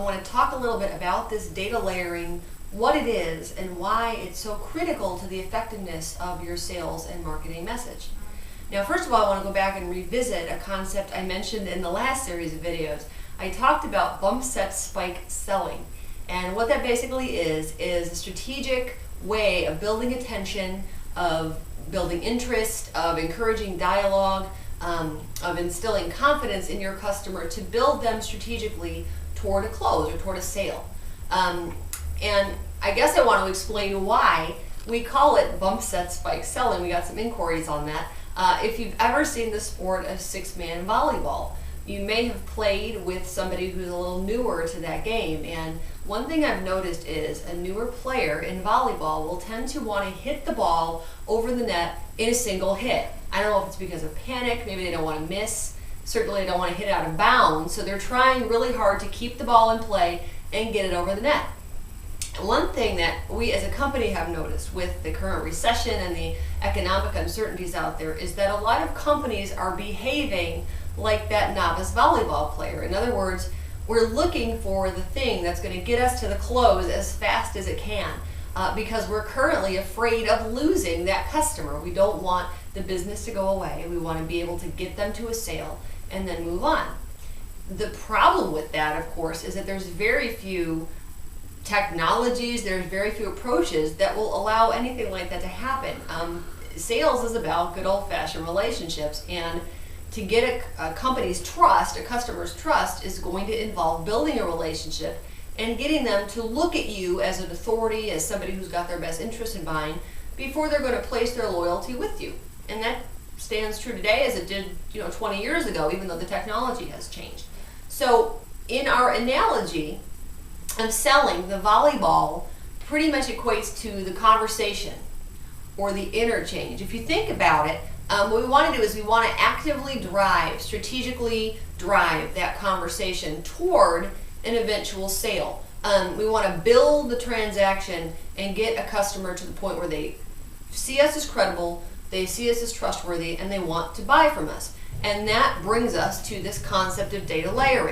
want to talk a little bit about this data layering, what it is, and why it's so critical to the effectiveness of your sales and marketing message. Now, first of all, I want to go back and revisit a concept I mentioned in the last series of videos. I talked about bump set spike selling. And what that basically is a strategic way of building attention, of building interest, of encouraging dialogue, of instilling confidence in your customer to build them strategically toward a close or toward a sale. And I guess I want to explain why we call it bump set spike selling. We got some inquiries on that. If you've ever seen the sport of six-man volleyball, you may have played with somebody who's a little newer to that game, and one thing I've noticed is a newer player in volleyball will tend to want to hit the ball over the net in a single hit. I don't know if it's because of panic, maybe they don't want to miss, certainly they don't want to hit out of bounds, so they're trying really hard to keep the ball in play and get it over the net. One thing that we as a company have noticed with the current recession and the economic uncertainties out there is that a lot of companies are behaving like that novice volleyball player. In other words, we're looking for the thing that's going to get us to the close as fast as it can because we're currently afraid of losing that customer. We don't want the business to go away. We want to be able to get them to a sale and then move on. The problem with that, of course, is that there's very few technologies, there's very few approaches that will allow anything like that to happen. Sales is about good old-fashioned relationships, and to get a company's trust, a customer's trust, is going to involve building a relationship and getting them to look at you as an authority, as somebody who's got their best interest in mind, before they're going to place their loyalty with you. And that stands true today as it did 20 years ago, even though the technology has changed. So in our analogy of selling, the volleyball pretty much equates to the conversation or the interchange. If you think about it, what we want to do is we want to actively strategically drive that conversation toward an eventual sale. We want to build the transaction and get a customer to the point where they see us as credible, they see us as trustworthy, and they want to buy from us. And that brings us to this concept of data layering.